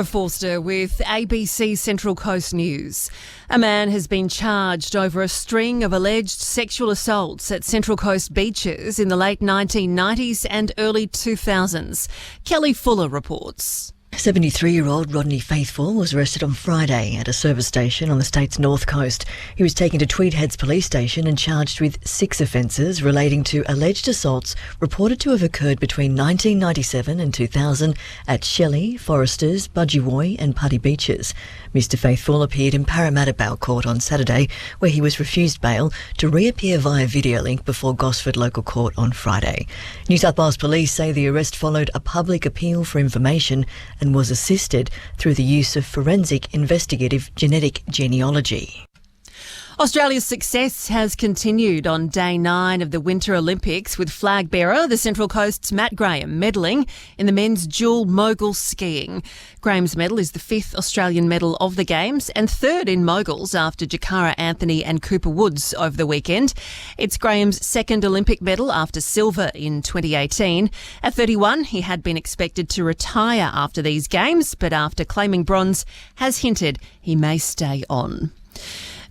Sarah Forster with ABC Central Coast News. A man has been charged over a string of alleged sexual assaults at Central Coast beaches in the late 1990s and early 2000s. Kelly Fuller reports. 73-year-old Rodney Faithful was arrested on Friday at a service station on the state's north coast. He was taken to Tweed Heads Police Station and charged with 6 offences relating to alleged assaults reported to have occurred between 1997 and 2000 at Shelley, Forsters, Budgewoi and Putty Beaches. Mr Faithful appeared in Parramatta Bail Court on Saturday, where he was refused bail, to reappear via video link before Gosford Local Court on Friday. New South Wales Police say the arrest followed a public appeal for information and was assisted through the use of forensic investigative genetic genealogy. Australia's success has continued on day 9 of the Winter Olympics, with flag bearer, the Central Coast's Matt Graham, medalling in the men's dual mogul skiing. Graham's medal is the 5th Australian medal of the Games and 3rd in moguls after Jakara Anthony and Cooper Woods over the weekend. It's Graham's 2nd Olympic medal after silver in 2018. At 31, he had been expected to retire after these Games, but after claiming bronze, has hinted he may stay on.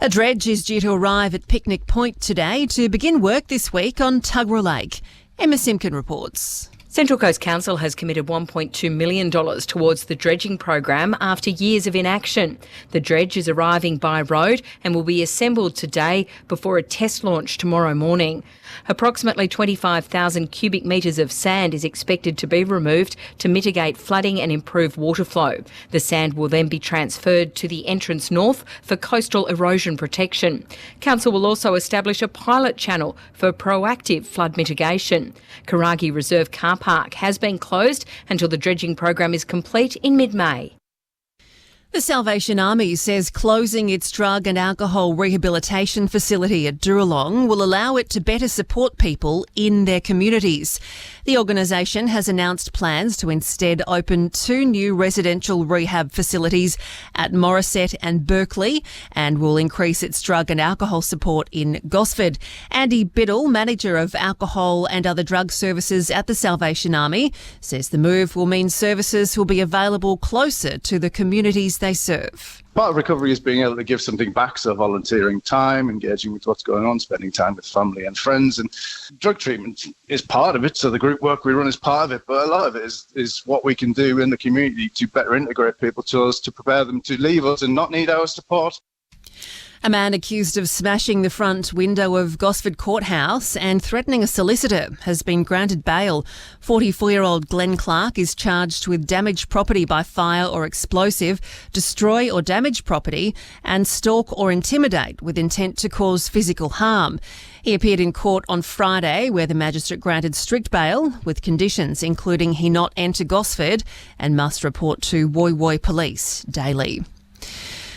A dredge is due to arrive at Picnic Point today to begin work this week on Tuggerah Lake. Emma Simpkin reports. Central Coast Council has committed $1.2 million towards the dredging program after years of inaction. The dredge is arriving by road and will be assembled today before a test launch tomorrow morning. Approximately 25,000 cubic metres of sand is expected to be removed to mitigate flooding and improve water flow. The sand will then be transferred to the entrance north for coastal erosion protection. Council will also establish a pilot channel for proactive flood mitigation. Karagi Reserve Car Park has been closed until the dredging program is complete in mid-May. The Salvation Army says closing its drug and alcohol rehabilitation facility at Duralong will allow it to better support people in their communities. The organisation has announced plans to instead open 2 new residential rehab facilities at Morisset and Berkeley, and will increase its drug and alcohol support in Gosford. Andy Biddle, manager of alcohol and other drug services at the Salvation Army, says the move will mean services will be available closer to the communities they serve. Part of recovery is being able to give something back, so volunteering time, engaging with what's going on, spending time with family and friends, and drug treatment is part of it, so the group work we run is part of it, but a lot of it is what we can do in the community to better integrate people to us, to prepare them to leave us and not need our support. A man accused of smashing the front window of Gosford Courthouse and threatening a solicitor has been granted bail. 44-year-old Glenn Clark is charged with damage property by fire or explosive, destroy or damage property, and stalk or intimidate with intent to cause physical harm. He appeared in court on Friday, where the magistrate granted strict bail with conditions including he not enter Gosford and must report to Woy Woy Police daily.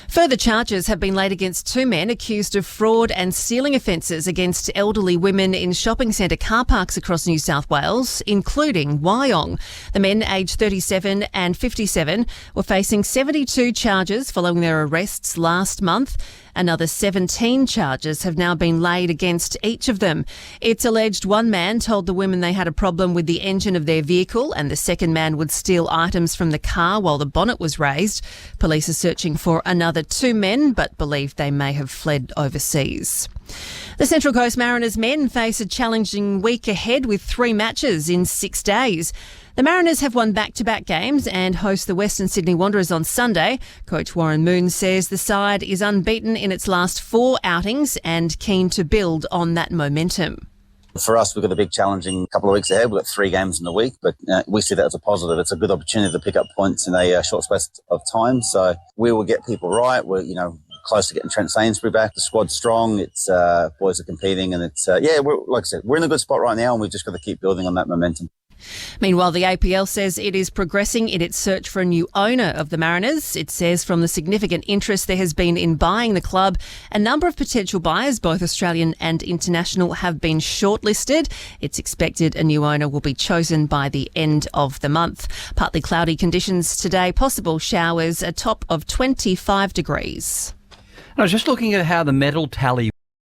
Further charges have been laid against 2 men accused of fraud and stealing offences against elderly women in shopping centre car parks across New South Wales, including Wyong. The men, aged 37 and 57, were facing 72 charges following their arrests last month. Another 17 charges have now been laid against each of them. It's alleged one man told the women they had a problem with the engine of their vehicle, and the second man would steal items from the car while the bonnet was raised. Police are searching for another 2 men, but believe they may have fled overseas. The Central Coast Mariners men face a challenging week ahead with 3 matches in 6 days. The Mariners have won back-to-back games and host the Western Sydney Wanderers on Sunday. Coach Warren Moon says the side is unbeaten in its last 4 outings and keen to build on that momentum. For us, we've got a big challenging couple of weeks ahead. We've got 3 games in a week, but we see that as a positive. It's a good opportunity to pick up points in a short space of time. So we will get people right. We're, close to getting Trent Sainsbury back. The squad's strong. It's boys are competing, and it's like I said, we're in a good spot right now, and we've just got to keep building on that momentum. Meanwhile, the APL says it is progressing in its search for a new owner of the Mariners. It says from the significant interest there has been in buying the club, a number of potential buyers, both Australian and international, have been shortlisted. It's expected a new owner will be chosen by the end of the month. Partly cloudy conditions today, possible showers, a top of 25 degrees. I was just looking at how the medal tally